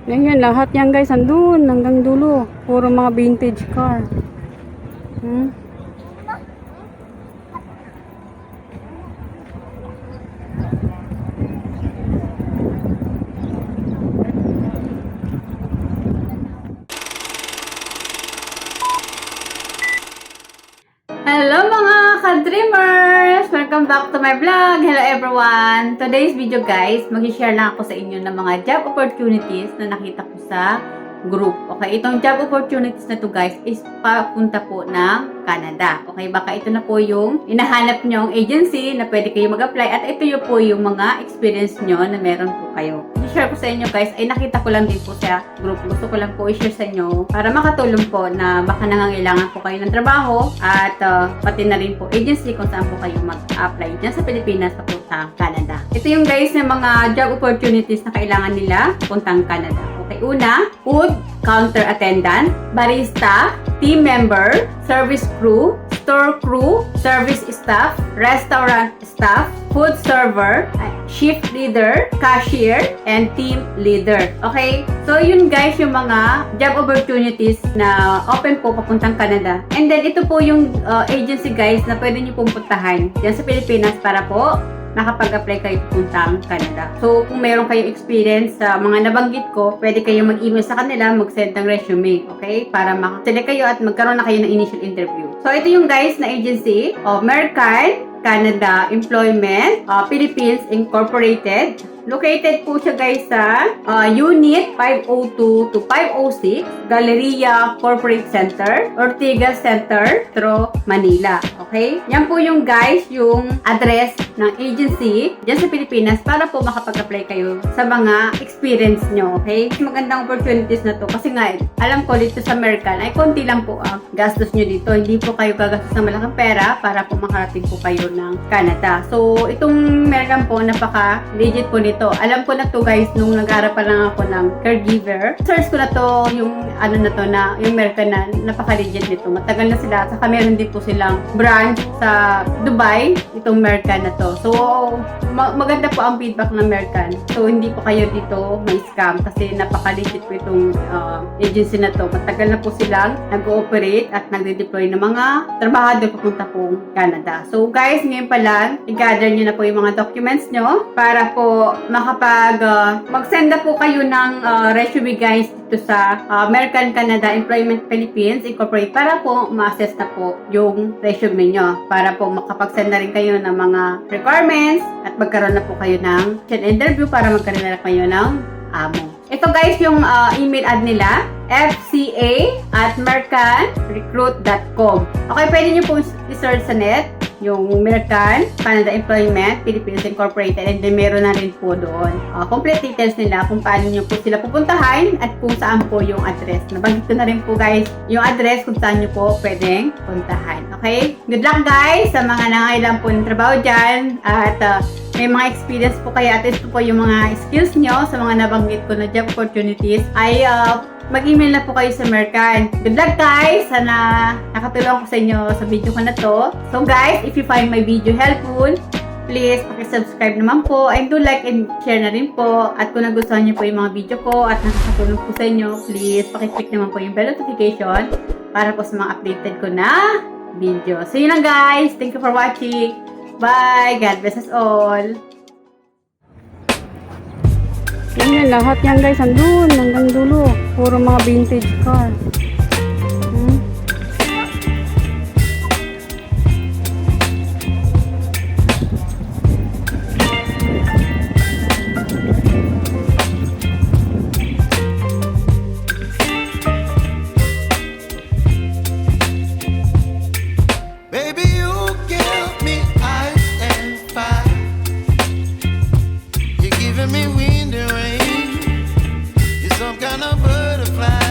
Ngayon, lahat yan guys, andun hanggang dulo. Puro mga vintage car. Hmm? Hello mga ka-dreamers! Welcome back to my vlog! Hello everyone! Today's video guys, mag-share lang ako sa inyo ng mga job opportunities na nakita ko sa group. Okay, itong job opportunities na to guys is papunta po ng Canada. Okay, baka ito na po yung hinahanap nyong agency na pwede kayo mag-apply at ito yung po yung mga experience nyo na meron po kayo. I-share ko sa inyo guys, ay nakita ko lang din po sa group. Gusto ko lang po i-share sa inyo para makatulong po na baka nangangailangan po kayo ng trabaho at pati na rin po agency kung saan po kayo mag-apply dyan sa Pilipinas sa puntang Canada. Ito yung guys na mga job opportunities na kailangan nila puntang Canada. Okay, una, food counter attendant, barista, team member, service crew, store crew, service staff, restaurant staff, food server, shift leader, cashier, and team leader. Okay? So, yun guys, yung mga job opportunities na open po papuntang Canada. And then, ito po yung agency guys na pwede nyo pong puntahan dyan sa Pilipinas para po nakapag-apply kayo puntang Canada. So, kung meron kayong experience sa mga nabanggit ko, pwede kayo mag-email sa kanila, mag-send ng resume, okay? Para makaselect kayo at magkaroon na kayo ng initial interview. So, ito yung guys na agency of American Canada Employment Philippines Incorporated. Located po siya guys sa Unit 502 to 506 Galleria Corporate Center, Ortigas Center, Metro, Manila. Okay? Yan po yung guys, yung address ng agency dyan sa Pilipinas para po makapag-apply kayo sa mga experience nyo. Okay? Magandang opportunities na to kasi nga, alam ko dito sa American ay konti lang po ang gastos nyo dito. Hindi po kayo gagastos ng malaking pera para po makarating po kayo ng Canada. So, itong American po, napaka-legit po nito. Alam ko na to guys, nung nag-aaral pa lang ako ng caregiver. Search ko na to, yung ano na to, na yung American na napaka-legit nito. Matagal na sila. Saka meron din po silang branch sa Dubai, itong American na to. So, maganda po ang feedback ng American. So, hindi po kayo dito may scam kasi napaka-legit po itong agency na to. Matagal na po silang nag-ooperate at nagde-deploy ng mga trabahador papunta po Canada. So, guys, ngayon pa lang, i-gather nyo na po yung mga documents nyo para po mag-send na po kayo ng resume guys dito sa American Canada Employment Philippines Incorporated para po ma-assess na po yung resume nyo para po makapag-send na rin kayo ng mga requirements at magkaroon na po kayo ng interview para magkaroon na kayo ng amo. Ito guys yung email ad nila, fca@americanrecruit.com. Okay, pwede nyo po i-search sa net yung American Canada Employment Philippines Incorporated and then meron na rin po doon complete details nila kung paano nyo po sila pupuntahan at kung saan po yung address. Nabanggit ko na rin po guys yung address kung saan nyo po pwedeng puntahan. Okay? Good luck guys sa mga nangailangan po ng trabaho dyan at may mga experience po kayo at ito po yung mga skills nyo sa mga nabanggit ko na job opportunities ay mag-email na po kayo sa American. Good luck guys! Sana nakatulong ko sa inyo sa video ko na to. So guys, if you find my video helpful, please pakisubscribe naman po and do like and share na rin po. At kung nagustuhan niyo po yung mga video ko at nakakatulong po sa inyo, please pakiclick naman po yung bell notification para po sa mga updated ko na video. So yun lang guys! Thank you for watching! Bye! God bless us all! Yan, lahat yan guys, andun hanggang dulo. Puro mga vintage car. Baby, you give me ice and fire. You're giving me wind and rain. You're some kind of butterfly.